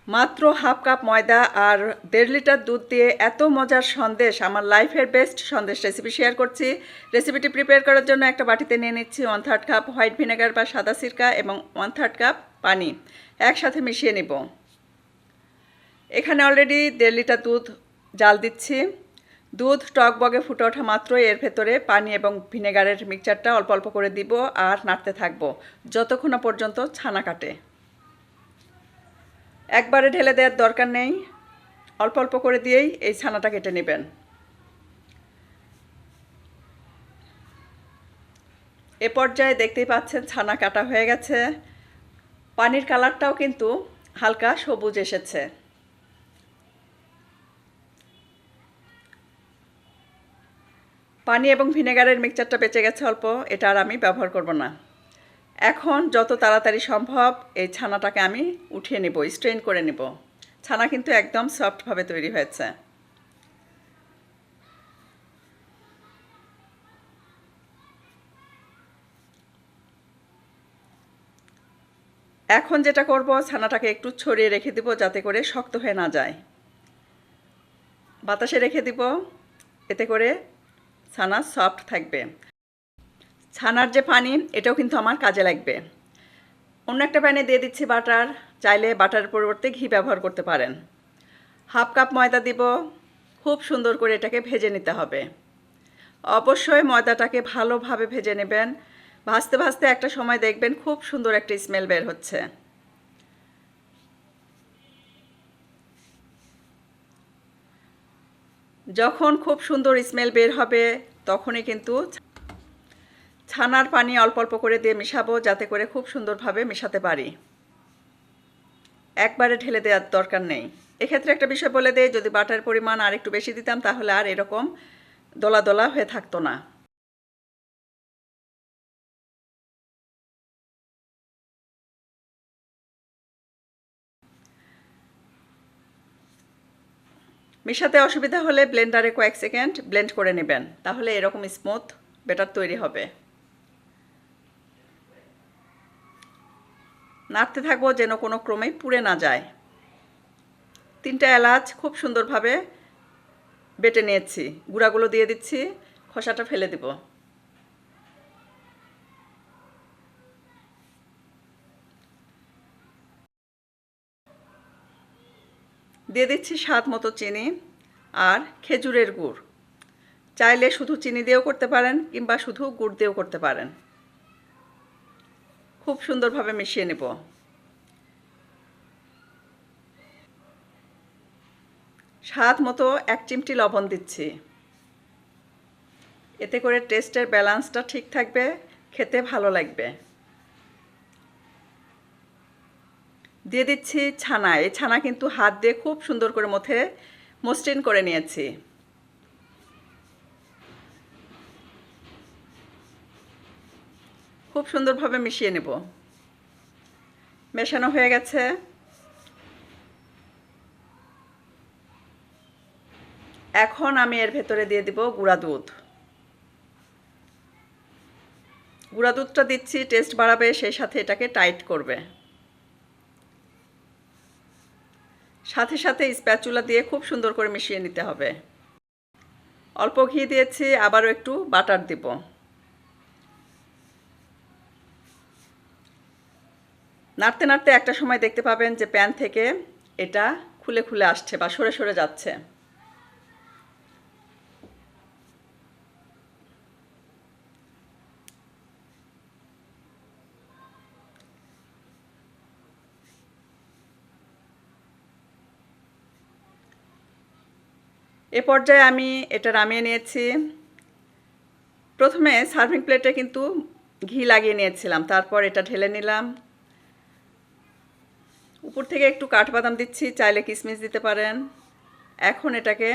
মাত্র half cup ময়দা আর 1.5 litre দুধ দিয়ে এত মজার সন্দেশ, আমার লাইফের বেস্ট সন্দেশ রেসিপি শেয়ার করছি। রেসিপিটি প্রিপেয়ার করার জন্য একটা বাটিতে নিয়ে নিচ্ছি 1/3 কাপ হোয়াইট ভিনেগার বা সাদা সিরকা এবং 1/3 কাপ পানি একসাথে মিশিয়ে নিব। এখানে অলরেডি 1.5 লিটার দুধ জাল দিচ্ছি। দুধ টকবগে ফুটে ওঠা মাত্রই এর ভেতরে পানি এবং ভিনেগারের মিক্সচারটা অল্প অল্প করে দিব আর নাড়তে থাকবো যতক্ষণ না পর্যন্ত ছানা কাটে। একবারে ঢেলে দেওয়ার দরকার নেই, অল্প অল্প করে দিয়েই এই ছানাটা কেটে নেবেন। এ পর্যায়ে দেখতেই পাচ্ছেন ছানা কাটা হয়ে গেছে, পানির কালারটাও কিন্তু হালকা সবুজ এসেছে। পানি এবং ভিনেগারের মিক্সচারটা বেঁচে গেছে অল্প, এটা আর আমি ব্যবহার করব না। এখন যত তাড়াতাড়ি সম্ভব এই ছানাটাকে আমি উঠিয়ে নেব, স্ট্রেন করে নেব। ছানা কিন্তু একদম সফটভাবে তৈরি হয়েছে। এখন যেটা করব, ছানাটাকে একটু ছড়িয়ে রেখে দিব যাতে করে শক্ত হয়ে না যায়। বাতাসে রেখে দিব, এতে করে ছানা সফট থাকবে। ছানার যে পানি, এটাও কিন্তু আমার কাজে লাগবে। অন্য একটা প্যানে দিয়ে দিচ্ছি বাটার, চাইলে বাটারের পরিবর্তে ঘি ব্যবহার করতে পারেন। হাফ কাপ ময়দা দিব, খুব সুন্দর করে এটাকে ভেজে নিতে হবে। অবশ্যই ময়দাটাকে ভালোভাবে ভেজে নেবেন। ভাজতে ভাজতে একটা সময় দেখবেন খুব সুন্দর একটা স্মেল বের হচ্ছে। যখন খুব সুন্দর স্মেল বের হবে তখনই কিন্তু ছানার পানি অল্প অল্প করে দিয়ে মিশাবো যাতে করে খুব সুন্দরভাবে মেশাতে পারি। একবারে ঢেলে দেওয়ার দরকার নেই। এক্ষেত্রে একটা বিষয় বলে দেই, যদি বাটার পরিমাণ আর একটু বেশি দিতাম তাহলে আর এরকম দলা দলা হয়ে থাকতো না। মেশাতে অসুবিধা হলে ব্লেন্ডারে কয়েক সেকেন্ড ব্লেন্ড করে নেবেন, তাহলে এরকম স্মুথ ব্যাটার তৈরি হবে। নাড়তে থাকবো যেন কোনো ক্রমেই পুড়ে না যায়। 3টা এলাচ খুব সুন্দরভাবে বেটে নিয়েছি, গুঁড়াগুলো দিয়ে দিচ্ছি, খোসাটা ফেলে দিব। দিয়ে দিচ্ছি স্বাদ মতো চিনি আর খেজুরের গুড়। চাইলে শুধু চিনি দিয়েও করতে পারেন কিংবা শুধু গুড় দিয়েও করতে পারেন। খুব সুন্দরভাবে মিশিয়ে নেব। স্বাদ মতো 1 চিমটি লবণ দিচ্ছি, এতে করে টেস্টের ব্যালেন্সটা ঠিক থাকবে, খেতে ভালো লাগবে। দিয়ে দিচ্ছি ছানা। এই ছানা কিন্তু হাত দিয়ে খুব সুন্দর করে মসৃণ করে নিয়েছি। খুব সুন্দরভাবে মিশিয়ে নেব। মেশানো হয়ে গেছে। এখন আমি এর ভেতরে দিয়ে দিব গুঁড়া দুধ। গুঁড়া দুধটা দিচ্ছি টেস্ট বাড়াবে, সেই সাথে এটাকে টাইট করবে। সাথে সাথে স্প্যাচুলা দিয়ে খুব সুন্দর করে মিশিয়ে নিতে হবে। অল্প ঘি দিয়েছি, আবারও একটু বাটার দিব। নাড়তে নাড়তে একটা সময় দেখতে পাবেন যে প্যান থেকে এটা খুলে খুলে আসছে বা সরে সরে যাচ্ছে। এ পর্যায়ে আমি এটা নামিয়ে নিয়েছি। প্রথমে সার্ভিং প্লেটে কিন্তু ঘি লাগিয়ে নিয়েছিলাম, তারপর এটা ঢেলে নিলাম। উপর থেকে একটু কাঠবাদাম দিচ্ছি, চাইলে কিশমিশ দিতে পারেন। এখন এটাকে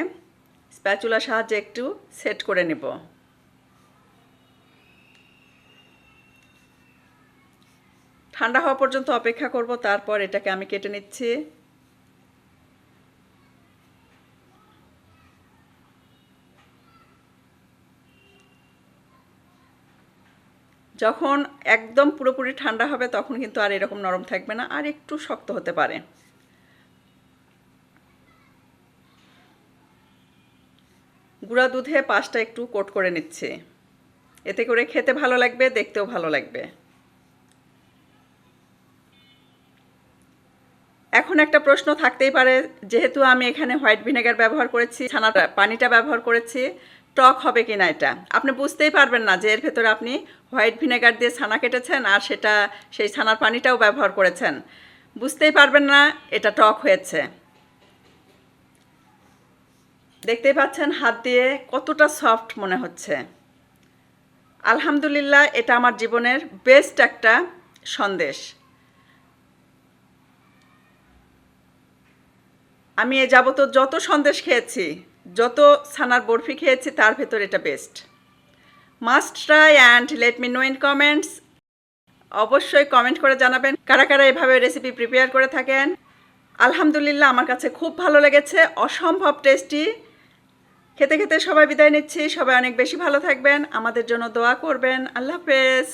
স্প্যাচুলার সাহায্যে একটু সেট করে নেব। ঠান্ডা হওয়া পর্যন্ত অপেক্ষা করব, তারপর এটাকে আমি কেটে নিচ্ছি। যখন একদম পুরোপুরি ঠান্ডা হবে তখন কিন্তু আর এরকম নরম থাকবে না, আর একটু শক্ত হতে পারে। গুঁড়া দুধে পাশটা একটু কোট করে নিচ্ছি, এতে করে খেতে ভালো লাগবে, দেখতেও ভালো লাগবে। এখন একটা প্রশ্ন থাকতেই পারে, যেহেতু আমি এখানে হোয়াইট ভিনেগার ব্যবহার করেছি, ছানাটা পানিটা ব্যবহার করেছি, টক হবে কি না এটা আপনি বুঝতেই পারবেন না যে এর ভেতরে আপনি হোয়াইট ভিনেগার দিয়ে ছানা কেটেছেন আর সেই ছানার পানিটাও ব্যবহার করেছেন, বুঝতেই পারবেন না এটা টক হয়েছে। দেখতেই পাচ্ছেন হাত দিয়ে কতটা সফট মনে হচ্ছে। আলহামদুলিল্লাহ, এটা আমার জীবনের বেস্ট একটা সন্দেশ। আমি এ যাবত যত সন্দেশ খেয়েছি, যত ছানার বরফি খেয়েছি, তার ভেতর এটা best. Must try and let me no in comments. অবশ্যই কমেন্ট করে জানাবেন কারা কারা এভাবে রেসিপি প্রিপেয়ার করে থাকেন। আলহামদুলিল্লাহ, আমার কাছে খুব ভালো লেগেছে, অসম্ভব টেস্টি। খেতে খেতে সবাই বিদায় নিচ্ছি। সবাই অনেক বেশি ভালো থাকবেন, আমাদের জন্য দোয়া করবেন। আল্লাহ হাফেজ।